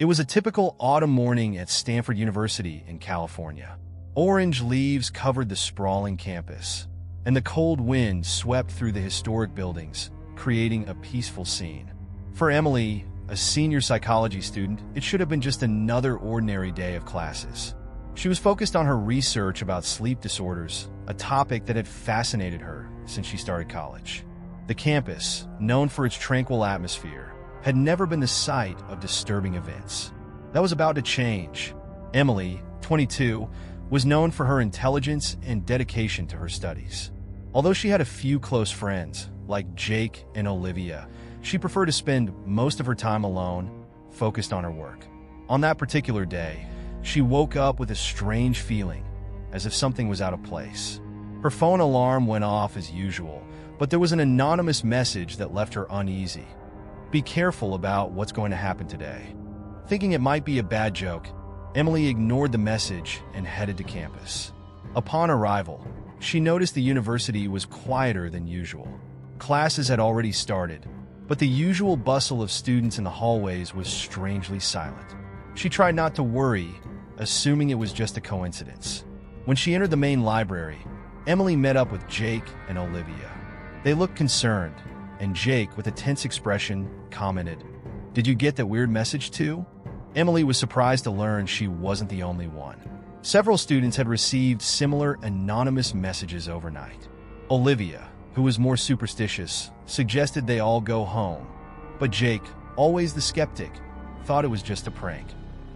It was a typical autumn morning at Stanford University in California. Orange leaves covered the sprawling campus, and the cold wind swept through the historic buildings, creating a peaceful scene. For Emily, a senior psychology student, it should have been just another ordinary day of classes. She was focused on her research about sleep disorders, a topic that had fascinated her since she started college. The campus, known for its tranquil atmosphere, had never been the site of disturbing events. That was about to change. Emily, 22, was known for her intelligence and dedication to her studies. Although she had a few close friends, like Jake and Olivia, she preferred to spend most of her time alone, focused on her work. On that particular day, she woke up with a strange feeling, as if something was out of place. Her phone alarm went off as usual, but there was an anonymous message that left her uneasy. Be careful about what's going to happen today. Thinking it might be a bad joke, Emily ignored the message and headed to campus. Upon arrival, she noticed the university was quieter than usual. Classes had already started, but the usual bustle of students in the hallways was strangely silent. She tried not to worry, assuming it was just a coincidence. When she entered the main library, Emily met up with Jake and Olivia. They looked concerned, and Jake, with a tense expression, commented, "Did you get that weird message too?" Emily was surprised to learn she wasn't the only one. Several students had received similar anonymous messages overnight. Olivia, who was more superstitious, suggested they all go home, but Jake, always the skeptic, thought it was just a prank.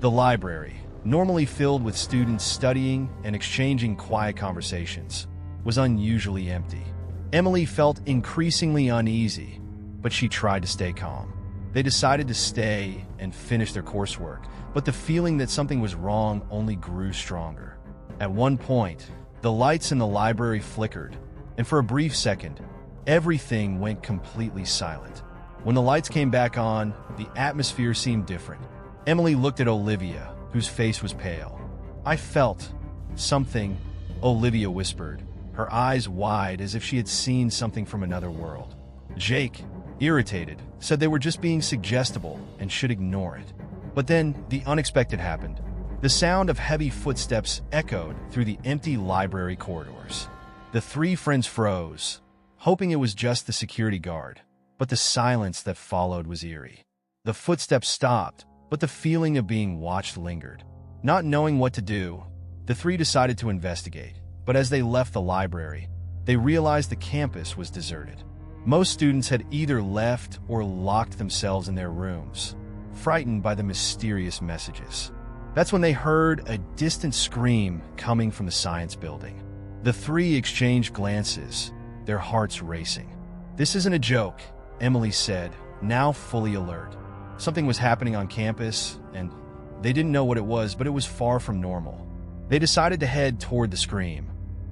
The library, normally filled with students studying and exchanging quiet conversations, was unusually empty. Emily felt increasingly uneasy, but she tried to stay calm. They decided to stay and finish their coursework, but the feeling that something was wrong only grew stronger. At one point, the lights in the library flickered, and for a brief second, everything went completely silent. When the lights came back on, the atmosphere seemed different. Emily looked at Olivia, whose face was pale. "I felt something," Olivia whispered, her eyes wide as if she had seen something from another world. Jake, irritated, said they were just being suggestible and should ignore it. But then the unexpected happened. The sound of heavy footsteps echoed through the empty library corridors. The three friends froze, hoping it was just the security guard, but the silence that followed was eerie. The footsteps stopped, but the feeling of being watched lingered. Not knowing what to do, the three decided to investigate, but as they left the library, they realized the campus was deserted. Most students had either left or locked themselves in their rooms, frightened by the mysterious messages. That's when they heard a distant scream coming from the science building. The three exchanged glances, their hearts racing. "This isn't a joke," Emily said, now fully alert. Something was happening on campus, and they didn't know what it was, but it was far from normal. They decided to head toward the scream,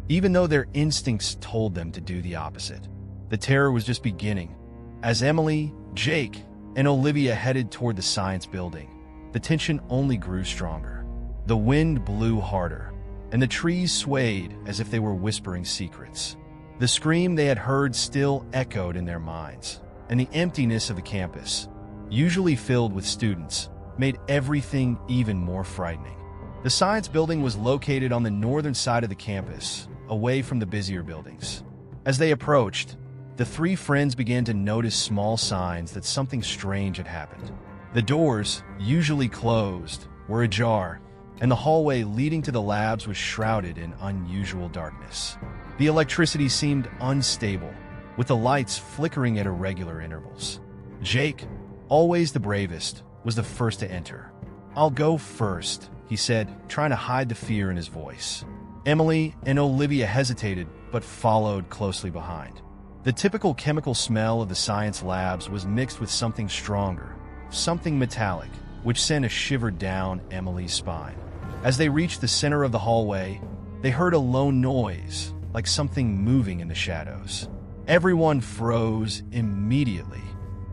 even though their instincts told them to do the opposite. The terror was just beginning. As Emily, Jake, and Olivia headed toward the science building, the tension only grew stronger. The wind blew harder, and the trees swayed as if they were whispering secrets. The scream they had heard still echoed in their minds, and the emptiness of the campus, usually filled with students, made everything even more frightening. The science building was located on the northern side of the campus, away from the busier buildings. As they approached, the three friends began to notice small signs that something strange had happened. The doors, usually closed, were ajar, and the hallway leading to the labs was shrouded in unusual darkness. The electricity seemed unstable, with the lights flickering at irregular intervals. Jake, always the bravest, was the first to enter. "I'll go first," he said, trying to hide the fear in his voice. Emily and Olivia hesitated, but followed closely behind. The typical chemical smell of the science labs was mixed with something stronger, something metallic, which sent a shiver down Emily's spine. As they reached the center of the hallway, they heard a low noise, like something moving in the shadows. Everyone froze immediately.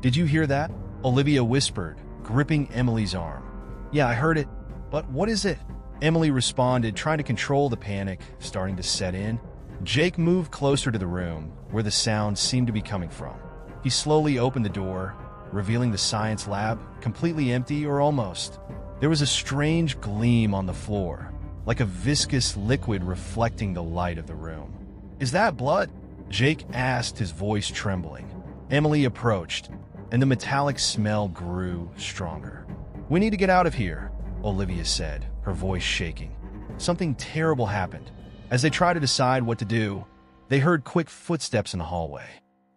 "Did you hear that?" Olivia whispered, gripping Emily's arm. "Yeah, I heard it. But what is it?" Emily responded, trying to control the panic starting to set in. Jake moved closer to the room, where the sound seemed to be coming from. He slowly opened the door, revealing the science lab, completely empty or almost. There was a strange gleam on the floor, like a viscous liquid reflecting the light of the room. "Is that blood?" Jake asked, his voice trembling. Emily approached, and the metallic smell grew stronger. "We need to get out of here," Olivia said, her voice shaking. Something terrible happened. As they tried to decide what to do, they heard quick footsteps in the hallway.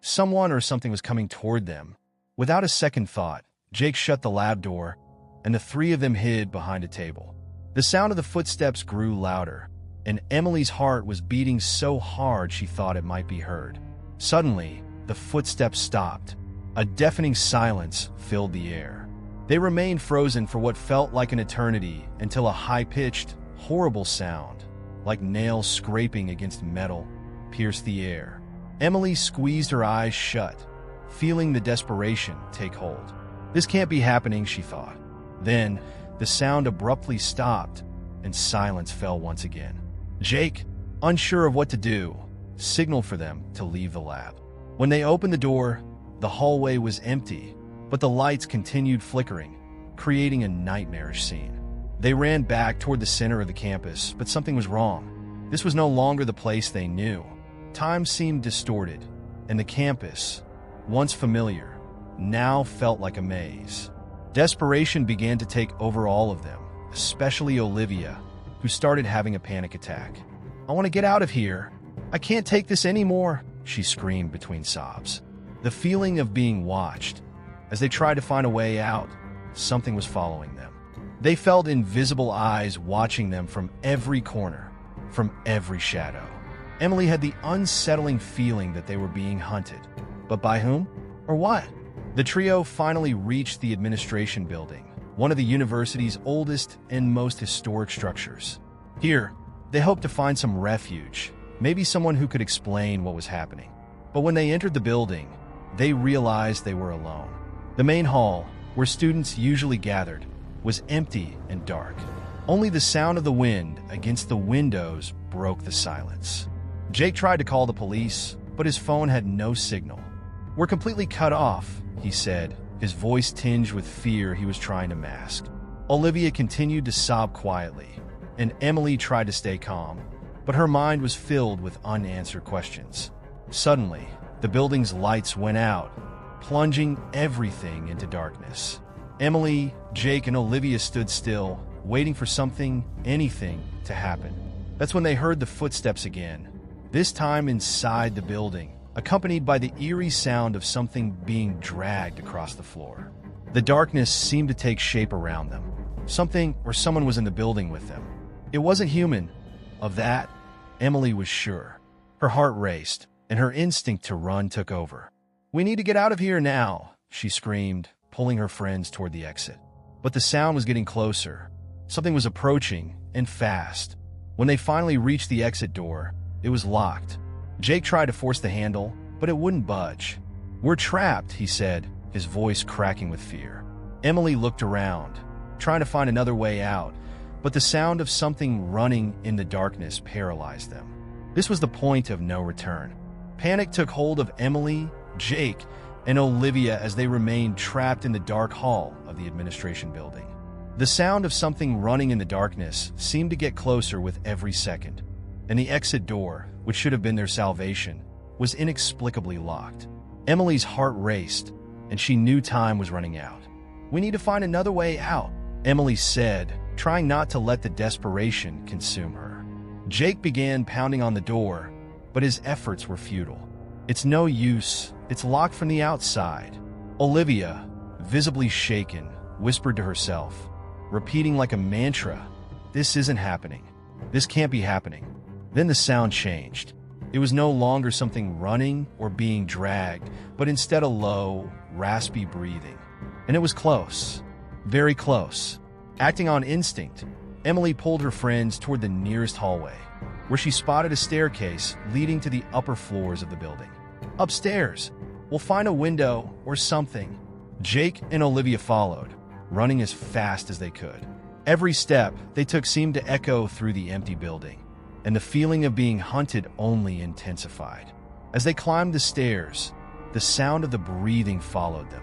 Someone or something was coming toward them. Without a second thought, Jake shut the lab door, and the three of them hid behind a table. The sound of the footsteps grew louder, and Emily's heart was beating so hard she thought it might be heard. Suddenly, the footsteps stopped. A deafening silence filled the air. They remained frozen for what felt like an eternity until a high-pitched, horrible sound, like nails scraping against metal, pierced the air. Emily squeezed her eyes shut, feeling the desperation take hold. "This can't be happening," she thought. Then, the sound abruptly stopped, and silence fell once again. Jake, unsure of what to do, signaled for them to leave the lab. When they opened the door, the hallway was empty, but the lights continued flickering, creating a nightmarish scene. They ran back toward the center of the campus, but something was wrong. This was no longer the place they knew. Time seemed distorted, and the campus, once familiar, now felt like a maze. Desperation began to take over all of them, especially Olivia, who started having a panic attack. "I want to get out of here. I can't take this anymore," she screamed between sobs. The feeling of being watched. As they tried to find a way out, something was following them. They felt invisible eyes watching them from every corner, from every shadow. Emily had the unsettling feeling that they were being hunted. But by whom? Or what? The trio finally reached the administration building, one of the university's oldest and most historic structures. Here, they hoped to find some refuge, maybe someone who could explain what was happening. But when they entered the building, they realized they were alone. The main hall, where students usually gathered, was empty and dark. Only the sound of the wind against the windows broke the silence. Jake tried to call the police, but his phone had no signal. "We're completely cut off," he said, his voice tinged with fear he was trying to mask. Olivia continued to sob quietly, and Emily tried to stay calm, but her mind was filled with unanswered questions. Suddenly, the building's lights went out, plunging everything into darkness. Emily, Jake, and Olivia stood still, waiting for something, anything, to happen. That's when they heard the footsteps again, this time inside the building, accompanied by the eerie sound of something being dragged across the floor. The darkness seemed to take shape around them. Something or someone was in the building with them. It wasn't human. Of that, Emily was sure. Her heart raced, and her instinct to run took over. "We need to get out of here now," she screamed, pulling her friends toward the exit. But the sound was getting closer. Something was approaching, and fast. When they finally reached the exit door, it was locked. Jake tried to force the handle, but it wouldn't budge. "We're trapped," he said, his voice cracking with fear. Emily looked around, trying to find another way out, but the sound of something running in the darkness paralyzed them. This was the point of no return. Panic took hold of Emily, Jake, and Olivia as they remained trapped in the dark hall of the administration building. The sound of something running in the darkness seemed to get closer with every second, and the exit door, which should have been their salvation, was inexplicably locked. Emily's heart raced, and she knew time was running out. "We need to find another way out," Emily said, trying not to let the desperation consume her. Jake began pounding on the door, but his efforts were futile. "It's no use. It's locked from the outside." Olivia, visibly shaken, whispered to herself, repeating like a mantra, "This isn't happening. This can't be happening." Then the sound changed. It was no longer something running or being dragged, but instead a low, raspy breathing. And it was close. Very close. Acting on instinct, Emily pulled her friends toward the nearest hallway, where she spotted a staircase leading to the upper floors of the building. "Upstairs. We'll find a window or something." Jake and Olivia followed, running as fast as they could. Every step they took seemed to echo through the empty building, and the feeling of being hunted only intensified. As they climbed the stairs, the sound of the breathing followed them.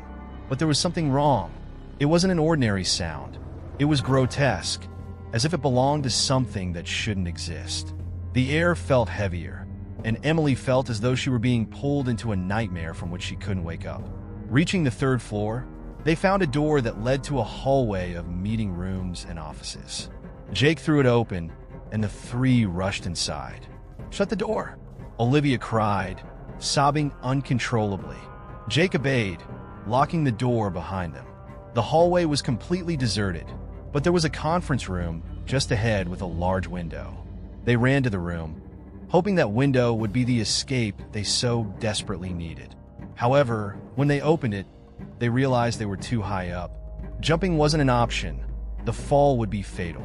But there was something wrong. It wasn't an ordinary sound. It was grotesque, as if it belonged to something that shouldn't exist. The air felt heavier, and Emily felt as though she were being pulled into a nightmare from which she couldn't wake up. Reaching the third floor, they found a door that led to a hallway of meeting rooms and offices. Jake threw it open, and the three rushed inside. "Shut the door!" Olivia cried, sobbing uncontrollably. Jake obeyed, locking the door behind them. The hallway was completely deserted, but there was a conference room just ahead with a large window. They ran to the room, hoping that window would be the escape they so desperately needed. However, when they opened it, they realized they were too high up. Jumping wasn't an option. The fall would be fatal.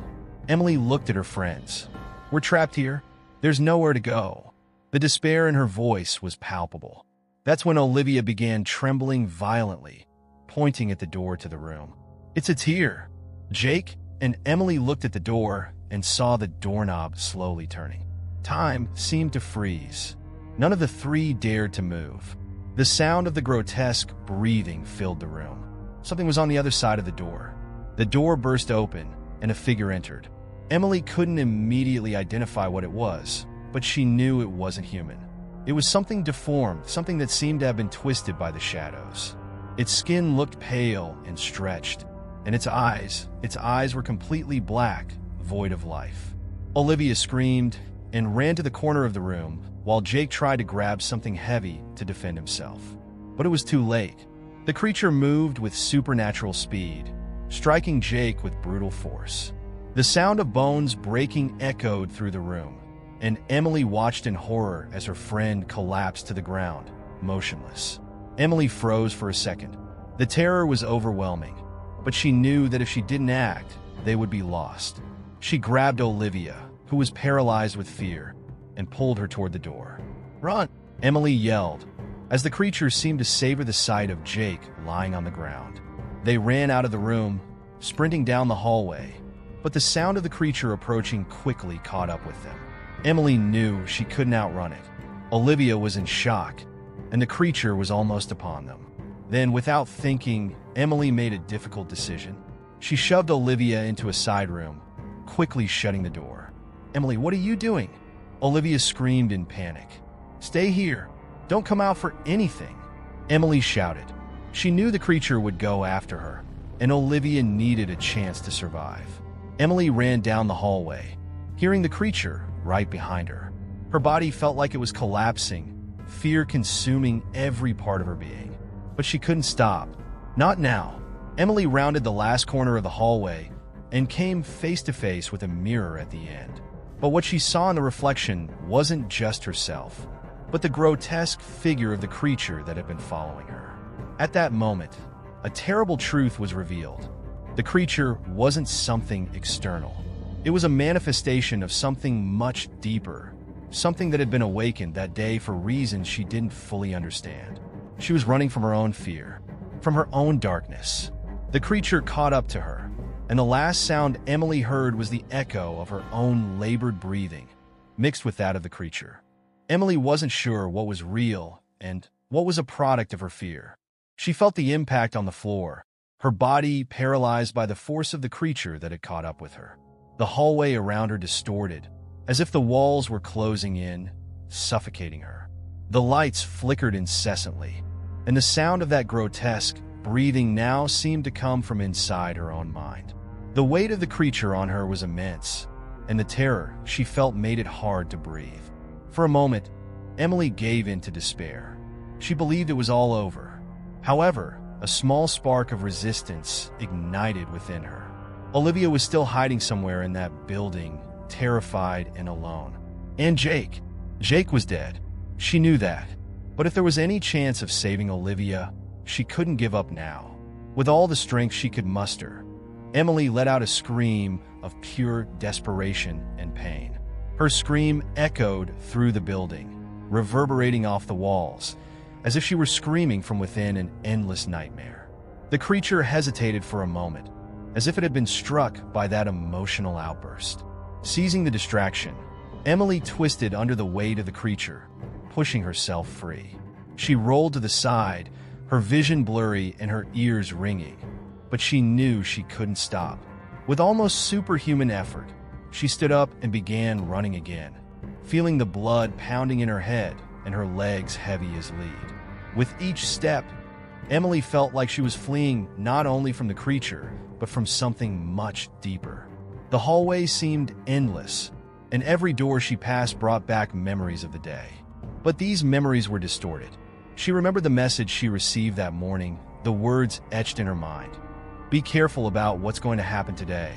Emily looked at her friends. "We're trapped here. There's nowhere to go." The despair in her voice was palpable. That's when Olivia began trembling violently, pointing at the door to the room. It's here." Jake and Emily looked at the door and saw the doorknob slowly turning. Time seemed to freeze. None of the three dared to move. The sound of the grotesque breathing filled the room. Something was on the other side of the door. The door burst open, and a figure entered. Emily couldn't immediately identify what it was, but she knew it wasn't human. It was something deformed, something that seemed to have been twisted by the shadows. Its skin looked pale and stretched, and its eyes were completely black, void of life. Olivia screamed and ran to the corner of the room, while Jake tried to grab something heavy to defend himself. But it was too late. The creature moved with supernatural speed, striking Jake with brutal force. The sound of bones breaking echoed through the room, and Emily watched in horror as her friend collapsed to the ground, motionless. Emily froze for a second. The terror was overwhelming, but she knew that if she didn't act, they would be lost. She grabbed Olivia, who was paralyzed with fear, and pulled her toward the door. "Run!" Emily yelled, as the creature seemed to savor the sight of Jake lying on the ground. They ran out of the room, sprinting down the hallway, but the sound of the creature approaching quickly caught up with them. Emily knew she couldn't outrun it. Olivia was in shock, and the creature was almost upon them. Then, without thinking, Emily made a difficult decision. She shoved Olivia into a side room, quickly shutting the door. "Emily, what are you doing?" Olivia screamed in panic. "Stay here. Don't come out for anything," Emily shouted. She knew the creature would go after her, and Olivia needed a chance to survive. Emily ran down the hallway, hearing the creature right behind her. Her body felt like it was collapsing, fear consuming every part of her being. But she couldn't stop. Not now. Emily rounded the last corner of the hallway and came face to face with a mirror at the end. But what she saw in the reflection wasn't just herself, but the grotesque figure of the creature that had been following her. At that moment, a terrible truth was revealed. The creature wasn't something external. It was a manifestation of something much deeper, something that had been awakened that day for reasons she didn't fully understand. She was running from her own fear, from her own darkness. The creature caught up to her, and the last sound Emily heard was the echo of her own labored breathing, mixed with that of the creature. Emily wasn't sure what was real and what was a product of her fear. She felt the impact on the floor, her body paralyzed by the force of the creature that had caught up with her. The hallway around her distorted, as if the walls were closing in, suffocating her. The lights flickered incessantly, and the sound of that grotesque breathing now seemed to come from inside her own mind. The weight of the creature on her was immense, and the terror she felt made it hard to breathe. For a moment, Emily gave in to despair. She believed it was all over. However, a small spark of resistance ignited within her. Olivia was still hiding somewhere in that building, terrified and alone. And Jake. Jake was dead. She knew that. But if there was any chance of saving Olivia, she couldn't give up now. With all the strength she could muster, Emily let out a scream of pure desperation and pain. Her scream echoed through the building, reverberating off the walls, as if she were screaming from within an endless nightmare. The creature hesitated for a moment, as if it had been struck by that emotional outburst. Seizing the distraction, Emily twisted under the weight of the creature, pushing herself free. She rolled to the side, her vision blurry and her ears ringing. But she knew she couldn't stop. With almost superhuman effort, she stood up and began running again, feeling the blood pounding in her head and her legs heavy as lead. With each step, Emily felt like she was fleeing not only from the creature, but from something much deeper. The hallway seemed endless, and every door she passed brought back memories of the day. But these memories were distorted. She remembered the message she received that morning, the words etched in her mind. Be careful about what's going to happen today.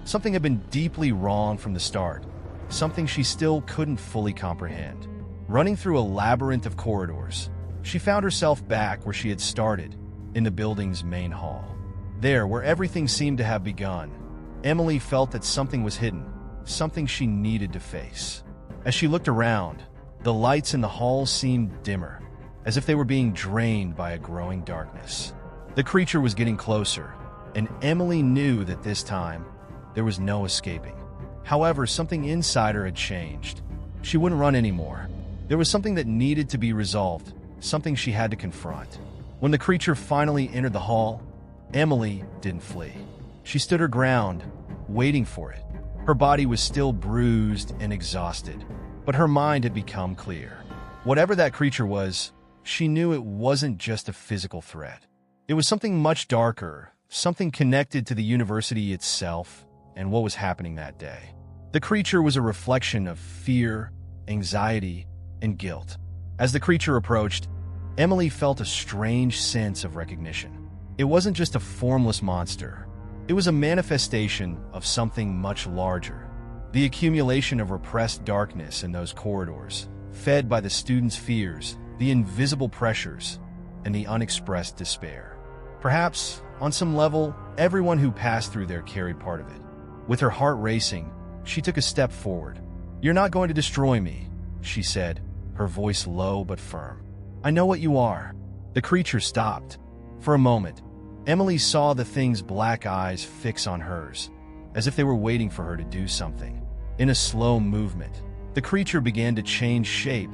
Something had been deeply wrong from the start, something she still couldn't fully comprehend. Running through a labyrinth of corridors, she found herself back where she had started, in the building's main hall. There, where everything seemed to have begun, Emily felt that something was hidden, something she needed to face. As she looked around, the lights in the hall seemed dimmer, as if they were being drained by a growing darkness. The creature was getting closer, and Emily knew that this time, there was no escaping. However, something inside her had changed. She wouldn't run anymore. There was something that needed to be resolved, something she had to confront. When the creature finally entered the hall, Emily didn't flee. She stood her ground, waiting for it. Her body was still bruised and exhausted, but her mind had become clear. Whatever that creature was, she knew it wasn't just a physical threat. It was something much darker, something connected to the university itself and what was happening that day. The creature was a reflection of fear, anxiety, and guilt. As the creature approached, Emily felt a strange sense of recognition. It wasn't just a formless monster. It was a manifestation of something much larger. The accumulation of repressed darkness in those corridors, fed by the students' fears, the invisible pressures, and the unexpressed despair. Perhaps, on some level, everyone who passed through there carried part of it. With her heart racing, she took a step forward. "You're not going to destroy me," she said, her voice low but firm. "I know what you are." The creature stopped. For a moment, Emily saw the thing's black eyes fix on hers, as if they were waiting for her to do something. In a slow movement, the creature began to change shape,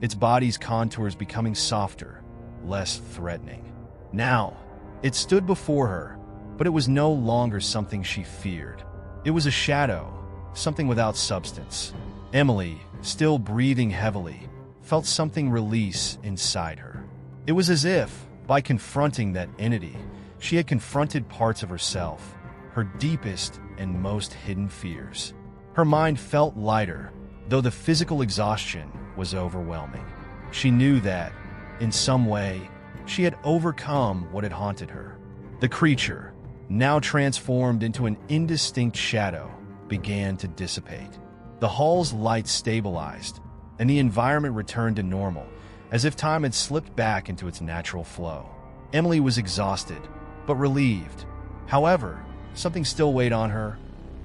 its body's contours becoming softer, less threatening. Now, it stood before her, but it was no longer something she feared. It was a shadow, something without substance. Emily, still breathing heavily, felt something release inside her. It was as if, by confronting that entity, she had confronted parts of herself, her deepest and most hidden fears. Her mind felt lighter, though the physical exhaustion was overwhelming. She knew that, in some way, she had overcome what had haunted her. The creature, now transformed into an indistinct shadow, began to dissipate. The hall's lights stabilized, and the environment returned to normal, as if time had slipped back into its natural flow. Emily was exhausted, but relieved. However, something still weighed on her: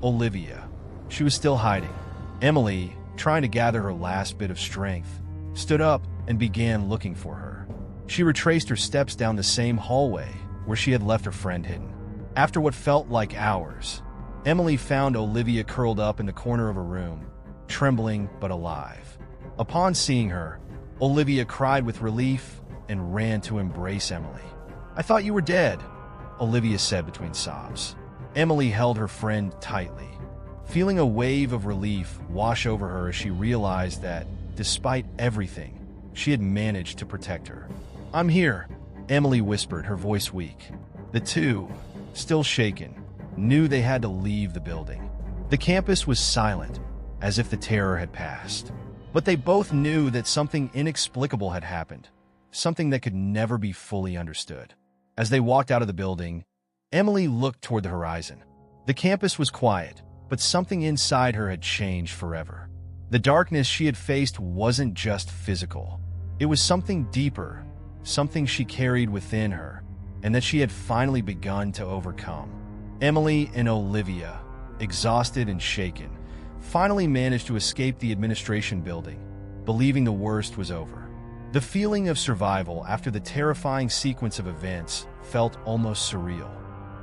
Olivia. She was still hiding. Emily, trying to gather her last bit of strength, stood up and began looking for her. She retraced her steps down the same hallway where she had left her friend hidden. After what felt like hours, Emily found Olivia curled up in the corner of her room, trembling but alive. Upon seeing her, Olivia cried with relief and ran to embrace Emily. "I thought you were dead," Olivia said between sobs. Emily held her friend tightly, feeling a wave of relief wash over her as she realized that, despite everything, she had managed to protect her. "I'm here," Emily whispered, her voice weak. The two, still shaken, knew they had to leave the building. The campus was silent, as if the terror had passed. But they both knew that something inexplicable had happened, something that could never be fully understood. As they walked out of the building, Emily looked toward the horizon. The campus was quiet, but something inside her had changed forever. The darkness she had faced wasn't just physical. It was something deeper, something she carried within her, and that she had finally begun to overcome. Emily and Olivia, exhausted and shaken, finally managed to escape the administration building, believing the worst was over. The feeling of survival after the terrifying sequence of events felt almost surreal.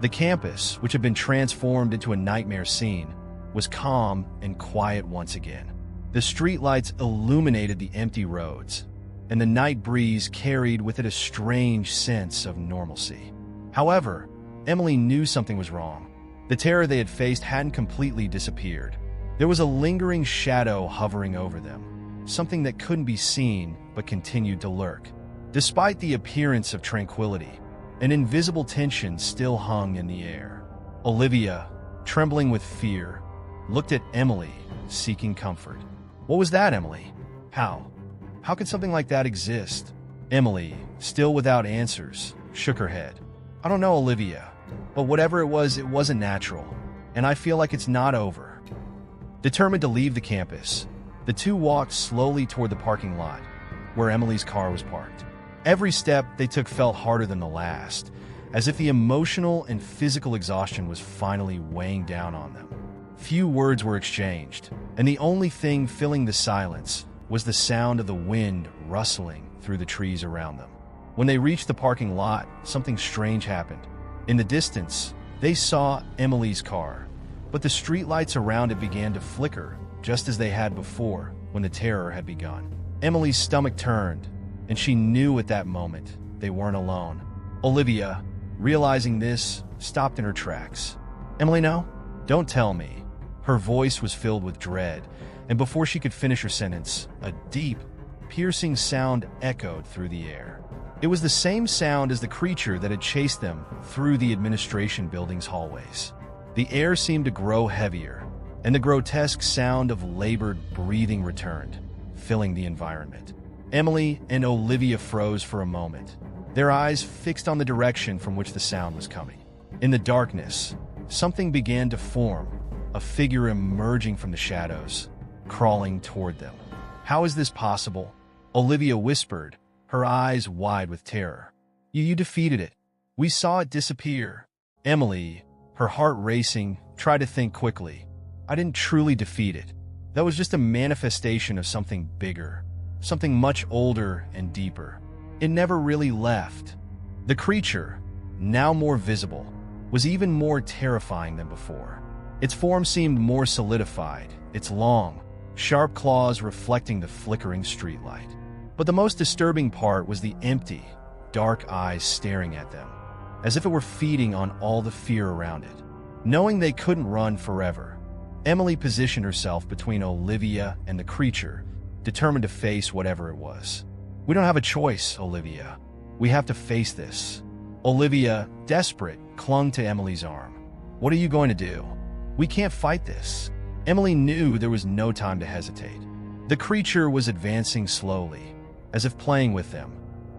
The campus, which had been transformed into a nightmare scene, was calm and quiet once again. The streetlights illuminated the empty roads, and the night breeze carried with it a strange sense of normalcy. However, Emily knew something was wrong. The terror they had faced hadn't completely disappeared. There was a lingering shadow hovering over them, something that couldn't be seen but continued to lurk. Despite the appearance of tranquility, an invisible tension still hung in the air. Olivia, trembling with fear, looked at Emily, seeking comfort. "What was that, Emily? How? How could something like that exist?" Emily, still without answers, shook her head. "I don't know, Olivia, but whatever it wasn't natural, and I feel like it's not over." Determined to leave the campus, the two walked slowly toward the parking lot, where Emily's car was parked. Every step they took felt harder than the last, as if the emotional and physical exhaustion was finally weighing down on them. Few words were exchanged, and the only thing filling the silence was the sound of the wind rustling through the trees around them. When they reached the parking lot, something strange happened. In the distance, they saw Emily's car, but the streetlights around it began to flicker, just as they had before when the terror had begun. Emily's stomach turned, and she knew at that moment they weren't alone. Olivia, realizing this, stopped in her tracks. "Emily, no? Don't tell me." Her voice was filled with dread, and before she could finish her sentence, a deep, piercing sound echoed through the air. It was the same sound as the creature that had chased them through the administration building's hallways. The air seemed to grow heavier, and the grotesque sound of labored breathing returned, filling the environment. Emily and Olivia froze for a moment, their eyes fixed on the direction from which the sound was coming. In the darkness, something began to form, a figure emerging from the shadows, crawling toward them. "How is this possible?" Olivia whispered, her eyes wide with terror. You defeated it. We saw it disappear." Emily, her heart racing, tried to think quickly. "I didn't truly defeat it. That was just a manifestation of something bigger, something much older and deeper. It never really left." The creature, now more visible, was even more terrifying than before. Its form seemed more solidified, its long, sharp claws reflecting the flickering streetlight. But the most disturbing part was the empty, dark eyes staring at them, as if it were feeding on all the fear around it. Knowing they couldn't run forever, Emily positioned herself between Olivia and the creature, determined to face whatever it was. "We don't have a choice, Olivia. We have to face this." Olivia, desperate, clung to Emily's arm. "What are you going to do? We can't fight this." Emily knew there was no time to hesitate. The creature was advancing slowly, as if playing with them,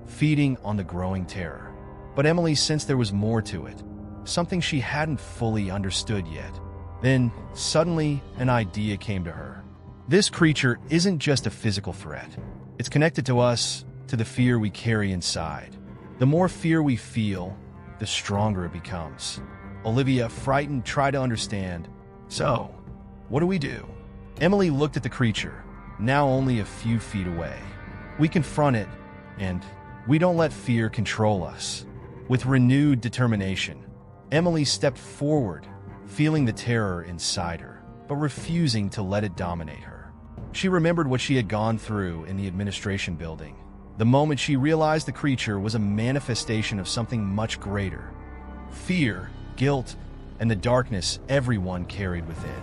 feeding on the growing terror. But Emily sensed there was more to it, something she hadn't fully understood yet. Then, suddenly, an idea came to her. This creature isn't just a physical threat. It's connected to us, to the fear we carry inside. The more fear we feel, the stronger it becomes. Olivia, frightened, tried to understand. "So, what do we do?" Emily looked at the creature, now only a few feet away. "We confront it, and we don't let fear control us." With renewed determination, Emily stepped forward, feeling the terror inside her, but refusing to let it dominate her. She remembered what she had gone through in the administration building, the moment she realized the creature was a manifestation of something much greater. Fear, guilt, and the darkness everyone carried within.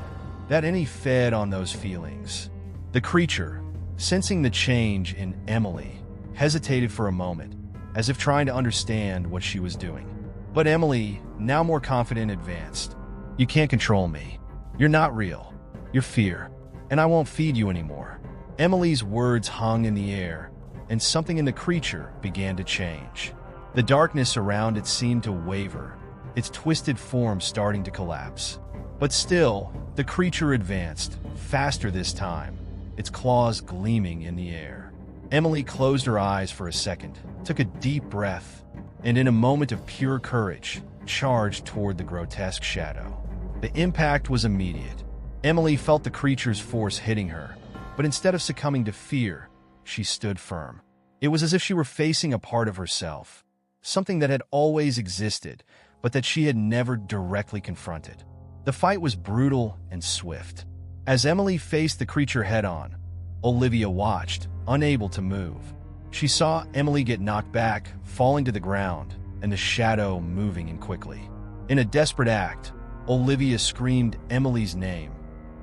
That Emily fed on those feelings. The creature, sensing the change in Emily, hesitated for a moment, as if trying to understand what she was doing. But Emily, now more confident, advanced. "You can't control me. You're not real. You're fear, and I won't feed you anymore." Emily's words hung in the air, and something in the creature began to change. The darkness around it seemed to waver, its twisted form starting to collapse. But still, the creature advanced, faster this time, its claws gleaming in the air. Emily closed her eyes for a second, took a deep breath, and in a moment of pure courage, charged toward the grotesque shadow. The impact was immediate. Emily felt the creature's force hitting her, but instead of succumbing to fear, she stood firm. It was as if she were facing a part of herself, something that had always existed, but that she had never directly confronted. The fight was brutal and swift. As Emily faced the creature head-on, Olivia watched, unable to move. She saw Emily get knocked back, falling to the ground, and the shadow moving in quickly. In a desperate act, Olivia screamed Emily's name,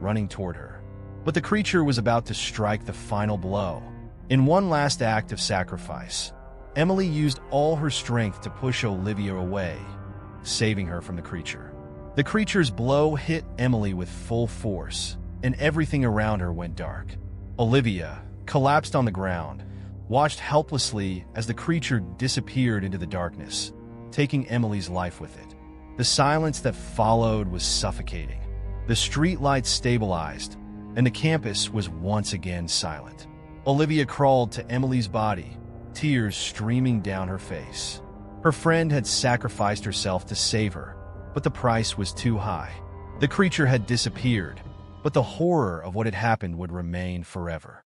running toward her. But the creature was about to strike the final blow. In one last act of sacrifice, Emily used all her strength to push Olivia away, saving her from the creature. The creature's blow hit Emily with full force, and everything around her went dark. Olivia, collapsed on the ground, watched helplessly as the creature disappeared into the darkness, taking Emily's life with it. The silence that followed was suffocating. The streetlights stabilized, and the campus was once again silent. Olivia crawled to Emily's body, tears streaming down her face. Her friend had sacrificed herself to save her, but the price was too high. The creature had disappeared, but the horror of what had happened would remain forever.